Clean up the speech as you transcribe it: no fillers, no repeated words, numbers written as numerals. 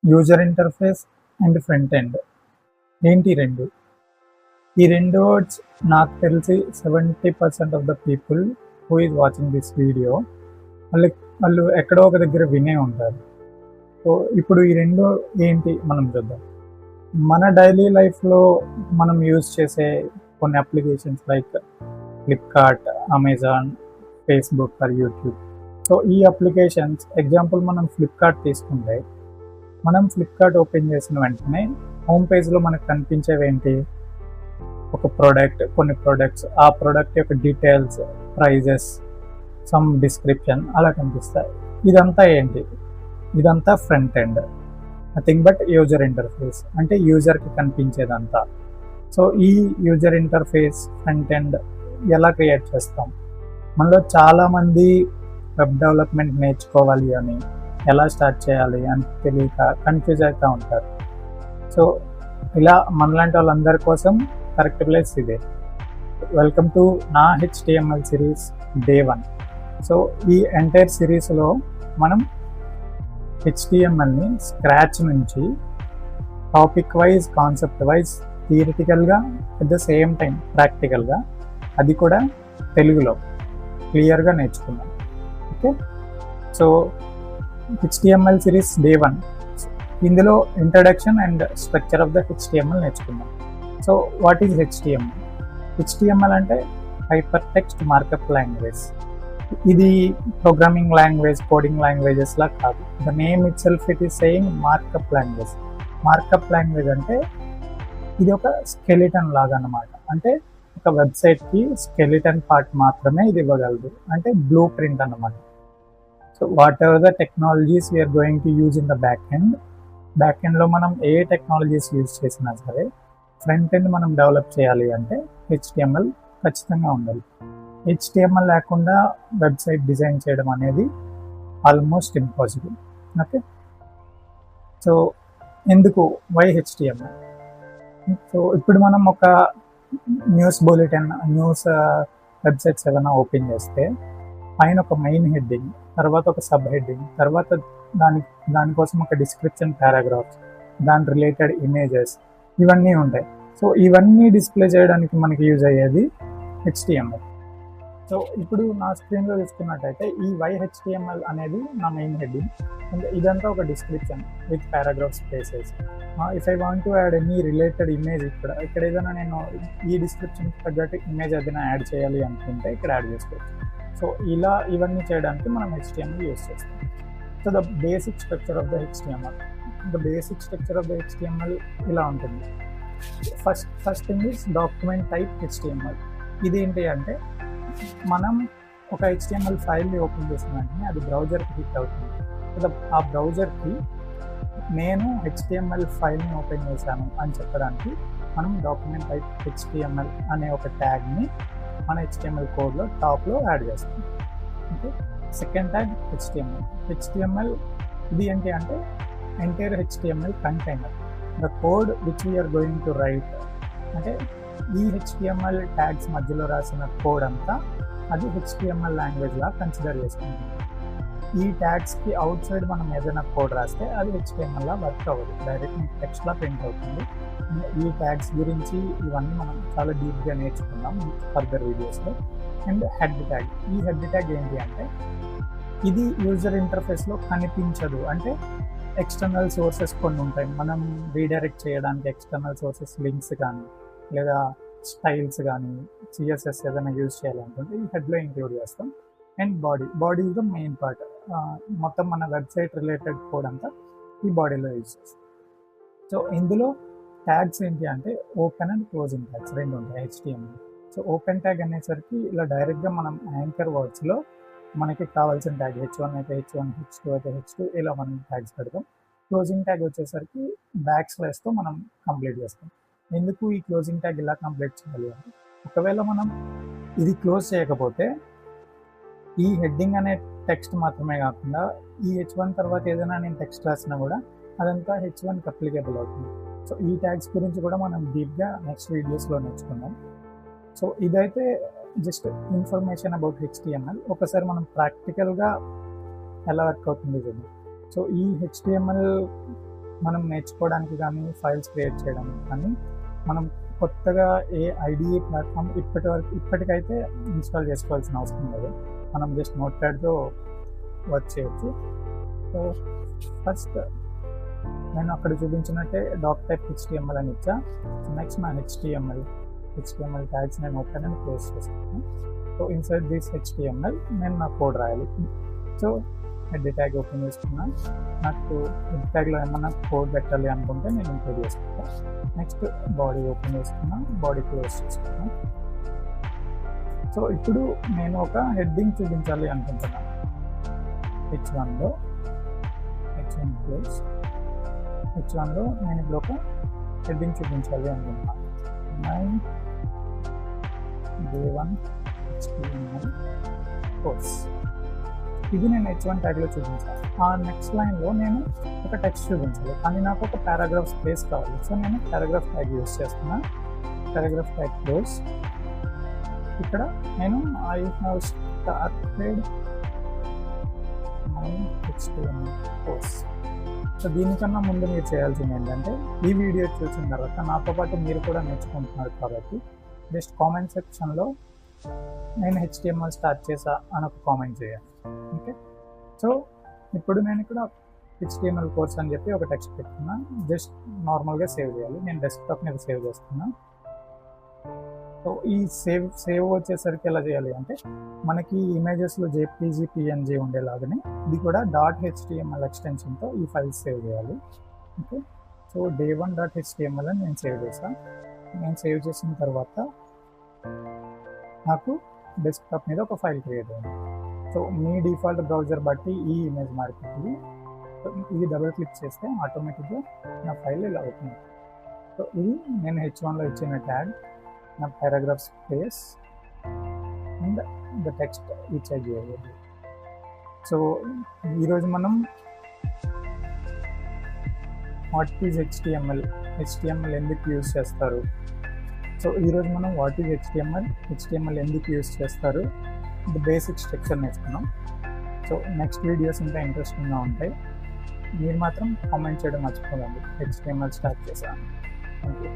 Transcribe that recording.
User interface and front end. ఏంటి రెండు? ఈ రెండు వర్డ్స్ నాకు తెలిసి 70% of the people who is watching this video వాళ్ళు ఎక్కడో ఒక దగ్గర వినే ఉంటారు. సో ఇప్పుడు ఈ రెండు ఏంటి మనం చూద్దాం. మన డైలీ లైఫ్లో మనం యూజ్ చేసే కొన్ని applications like Flipkart, Amazon, Facebook are YouTube. So ఈ అప్లికేషన్స్ ఎగ్జాంపుల్ మనం ఫ్లిప్కార్ట్ తీసుకుంటే, మనం ఫ్లిప్కార్ట్ ఓపెన్ చేసిన వెంటనే హోమ్ పేజ్లో మనకు కనిపించేవి ఏంటి? ఒక ప్రోడక్ట్, కొన్ని ప్రోడక్ట్స్, ఆ ప్రోడక్ట్ యొక్క డీటెయిల్స్, ప్రైజెస్, సమ్ డిస్క్రిప్షన్ అలా కనిపిస్తాయి. ఇదంతా ఏంటి? ఇదంతా front end, nothing but user interface, అంటే యూజర్కి కనిపించేదంతా. సో ఈ యూజర్ ఇంటర్ఫేస్ ఫ్రంట్ ఎండ్ ఎలా క్రియేట్ చేస్తాం? మనలో చాలామంది వెబ్ డెవలప్మెంట్ నేర్చుకోవాలి అని, ఎలా స్టార్ట్ చేయాలి అని తెలియక కన్ఫ్యూజ్ అవుతూ ఉంటారు. సో ఇలా మనలాంటి వాళ్ళందరి కోసం కరెక్ట్ ప్లేస్ ఇదే. వెల్కమ్ టు నా HTML సిరీస్ డే 1. సో ఈ ఎంటైర్ సిరీస్లో మనం HTMLని స్క్రాచ్ నుంచి టాపిక్ వైజ్, కాన్సెప్ట్ వైజ్, థియరిటికల్గా, అట్ ద సేమ్ టైం ప్రాక్టికల్గా, అది కూడా తెలుగులో క్లియర్గా నేర్చుకున్నాం. Okay, so HTML series day 1. ఇందులో introduction and structure of the HTML నేర్చుకున్నాం. So what is HTML? HTML అంటే హైపర్ టెక్స్ట్ మార్కప్ లాంగ్వేజ్. ఇది ప్రోగ్రామింగ్ లాంగ్వేజ్, కోడింగ్ లాంగ్వేజెస్ లా కాదు. The name it self it is saying markup language. Markup language అంటే ఇది ఒక skeleton లాగా అన్నమాట. అంటే ఒక వెబ్సైట్కి స్కెలిటన్ పార్ట్ మాత్రమే ఇది ఇవ్వగలదు, అంటే బ్లూ ప్రింట్ అన్నమాట. So whatever the technologies we are going to use in the back ఎండ్లో మనం ఏ టెక్నాలజీస్ యూజ్ చేసినా సరే, ఫ్రంట్ ఎండ్ మనం డెవలప్ చేయాలి అంటే HTML ఖచ్చితంగా ఉండాలి. HTML లేకుండా వెబ్సైట్ డిజైన్ చేయడం అనేది ఆల్మోస్ట్ ఇంపాసిబుల్. ఓకే, సో ఎందుకు వై HTML? సో ఇప్పుడు మనం ఒక న్యూస్ బులెటిన్, న్యూస్ వెబ్సైట్స్ ఏదైనా ఓపెన్ చేస్తే పైన ఒక మెయిన్ హెడ్డింగ్, తర్వాత ఒక సబ్ హెడ్డింగ్, తర్వాత దానికోసం ఒక డిస్క్రిప్షన్ పారాగ్రాఫ్స్, దాని రిలేటెడ్ ఇమేజెస్, ఇవన్నీ ఉంటాయి. సో ఇవన్నీ డిస్ప్లే చేయడానికి మనకి యూజ్ అయ్యేది HTML. సో ఇప్పుడు నా స్క్రీన్లో చూసుకున్నట్టయితే ఈ HTML అనేది నా మెయిన్ హెడ్డింగ్, అండ్ ఇదంతా ఒక description with paragraph spaces. If I want to add any related image, ఇక్కడ ఏదైనా నేను ఈ డిస్క్రిప్షన్కి తగ్గట్టు ఇమేజ్ ఏదైనా యాడ్ చేయాలి అనుకుంటే ఇక్కడ యాడ్ చేసుకోవచ్చు. సో ఇలా ఇవన్నీ చేయడానికి మనం HTML యూజ్ చేస్తాం. So the basic structure of the HTML ఇలా ఉంటుంది. First thing is document type HTML. ఇదేంటి అంటే, మనం ఒక HTML ఫైల్ని ఓపెన్ చేసిన వెంటనే అది బ్రౌజర్కి హిట్ అవుతుంది. ఆ బ్రౌజర్కి నేను HTML ఫైల్ని ఓపెన్ చేశాను అని చెప్పడానికి మనం డాక్యుమెంట్ టైప్ HTML అనే ఒక ట్యాగ్ని మన HTML కోడ్లో టాప్లో యాడ్ చేస్తాం. Okay, second tag HTML. ఇది ఏంటి అంటే entire HTML container, the code which we are going to write. అంటే ఈ HTML ట్యాగ్స్ మధ్యలో రాసిన కోడ్ అంతా అది HTML లాంగ్వేజ్ లా కన్సిడర్ చేసుకుంటుంది. ఈ ట్యాగ్స్కి అవుట్ సైడ్ మనం ఏదైనా కోడ్ రాస్తే అది HTML లా వర్క్ అవ్వదు, డైరెక్ట్ టెక్స్ట్లా ప్రింట్ అవుతుంది. ఈ ట్యాగ్స్ గురించి ఇవన్నీ మనం చాలా డీప్గా నేర్చుకుందాం ఫర్దర్ వీడియోస్లో. And head tag. ఈ హెడ్ ట్యాగ్ ఏంటి అంటే, ఇది యూజర్ ఇంటర్ఫేస్లో కనిపించదు. అంటే ఎక్స్టర్నల్ సోర్సెస్ కొన్ని ఉంటాయి, మనం రీడైరెక్ట్ చేయడానికి ఎక్స్టర్నల్ సోర్సెస్, లింక్స్ కానీ లేదా స్టైల్స్ కానీ, CSS ఏదైనా యూజ్ చేయాలనుకుంటే ఈ హెడ్లో ఇంక్లూడ్ చేస్తాం. And body is the main part. మొత్తం మన వెబ్సైట్ రిలేటెడ్ కోడ్ అంతా ఈ బాడీలో యూజ్ చేస్తాం. సో ఇందులో ట్యాగ్స్ ఏంటి అంటే ఓపెన్ అండ్ క్లోజింగ్ ట్యాగ్స్ రెండు ఉంటాయి HTML. సో ఓపెన్ ట్యాగ్ అనేసరికి ఇలా డైరెక్ట్గా మనం యాంకర్ వర్డ్స్లో మనకి కావాల్సిన ట్యాగ్ H1 అయితే H1, H2 అయితే H2, ఇలా మనం ట్యాగ్స్ పెడతాం. క్లోజింగ్ ట్యాగ్ వచ్చేసరికి బ్యాక్/తో మనం కంప్లీట్ చేస్తాం. ఎందుకు ఈ క్లోజింగ్ ట్యాగ్ ఇలా కంప్లీట్ చేయాలి అంటే, ఒకవేళ మనం ఇది క్లోజ్ చేయకపోతే ఈ హెడ్డింగ్ అనే టెక్స్ట్ మాత్రమే కాకుండా ఈ H1 తర్వాత ఏదైనా నేను టెక్స్ట్ రాసినా కూడా అదంతా H1కి అప్లికేబుల్ అవుతుంది. సో ఈ ట్యాగ్స్ గురించి కూడా మనం డీప్గా నెక్స్ట్ వీడియోస్లో నేర్చుకుందాం. సో ఇదైతే జస్ట్ ఇన్ఫర్మేషన్ అబౌట్ HTML. ఒకసారి మనం ప్రాక్టికల్గా ఎలా వర్క్ అవుతుంది చూద్దాం. సో ఈ HTML మనం నేర్చుకోవడానికి కానీ ఫైల్స్ క్రియేట్ చేయడానికి కానీ మనం కొత్తగా ఏ ఐడిఈ ప్లాట్ఫామ్ ఇప్పటికైతే ఇన్స్టాల్ చేసుకోవాల్సిన అవసరం లేదు. మనం జస్ట్ నోట్ ప్యాడ్తో వర్క్ చేయొచ్చు. సో ఫస్ట్ నేను అక్కడ చూపించినట్టే డాక్ టైప్ HTML అని ఇచ్చా. నెక్స్ట్ నా HTML ట్యాగ్స్ నేను ఓపెన్ అని క్లోజ్ చేస్తాను. సో ఇన్సైడ్ దిస్ HTML నేను నా కోడ్ రాయాలి. సో హెడ్ ట్యాగ్ ఓపెన్ చేసుకున్నా. నాకు హెడ్ ట్యాగ్లో ఏమన్నా కోడ్ పెట్టాలి అనుకుంటే నేను ఇంక్లూడ్ చేసుకుంటాను. నెక్స్ట్ బాడీ ఓపెన్ చేసుకున్నా, బాడీ క్లోజ్ చేసుకున్నా. సో ఇప్పుడు నేను ఒక హెడ్డింగ్ చూపించాలి అనుకుంటున్నాను. H1లో నేను ఇప్పుడు ఒక హెడ్డింగ్ చూపించాలి అనుకుంటున్నాను. Day1 HTML course. ఇది నేను H1 ట్యాగ్లో చూపించాను. ఆ నెక్స్ట్ లైన్లో నేను ఒక టెక్స్ట్ చూపించాలి, కానీ నాకు ఒక పారాగ్రాఫ్ స్పేస్ కావాలి. సో నేను పారాగ్రాఫ్ ట్యాగ్ యూజ్ చేస్తున్నా. Paragraph tag close. ఇక్కడ నేను I have started my HTML course. So దీనికన్నా ముందు మీరు చేయాల్సింది ఏంటంటే, ఈ వీడియో చూసిన తర్వాత నాతో పాటు మీరు కూడా నేర్చుకుంటున్నారు కాబట్టి జస్ట్ కామెంట్ సెక్షన్లో నేను HTML స్టార్ట్ చేసా అని ఒక కామెంట్ చేయాలి. ఓకే, సో ఇప్పుడు నేను ఇక్కడ HTML కోర్స్ అని చెప్పి ఒక టెక్స్ట్ పెట్టుకున్నా. జస్ట్ నార్మల్గా సేవ్ చేయాలి. నేను డెస్క్టాప్ మీద సేవ్ చేస్తున్నా. సో ఈ సేవ్ వచ్చేసరికి ఎలా చేయాలి అంటే, మనకి ఇమేజెస్లో JPG PNG ఉండేలాగానే ఇది కూడా .html ఎక్స్టెన్షన్తో ఈ ఫైల్స్ సేవ్ చేయాలి. ఓకే, సో day1.html అని నేను సేవ్ చేశాను. నేను సేవ్ చేసిన తర్వాత నాకు డెస్క్టాప్ మీద ఒక ఫైల్ క్రియేట్ అయింది. సో మీ డిఫాల్ట్ బ్రౌజర్ బట్టి ఈ ఇమేజ్ మారిపోతుంది. సో ఇది డబుల్ క్లిక్ చేస్తే ఆటోమేటిక్గా నా ఫైల్ ఇలా అవుతుంది. సో ఇది నేను H1లో ఇచ్చిన ట్యాగ్, నా paragraph space and the text which I give. So ఈరోజు మనం వాట్ ఈజ్ HTML ఎందుకు యూజ్ చేస్తారు, సో ఈరోజు మనం వాట్ ఈజ్ HTML ఎందుకు యూజ్ చేస్తారు ది బేసిక్ స్ట్రక్చర్ నేర్చుకున్నాం. సో నెక్స్ట్ వీడియోస్ ఇంకా ఇంట్రెస్టింగ్గా ఉంటాయి. మీరు మాత్రం కామెంట్ చేయడం మర్చిపోకండి. HTML స్టార్ట్ చేశాను. Thank you.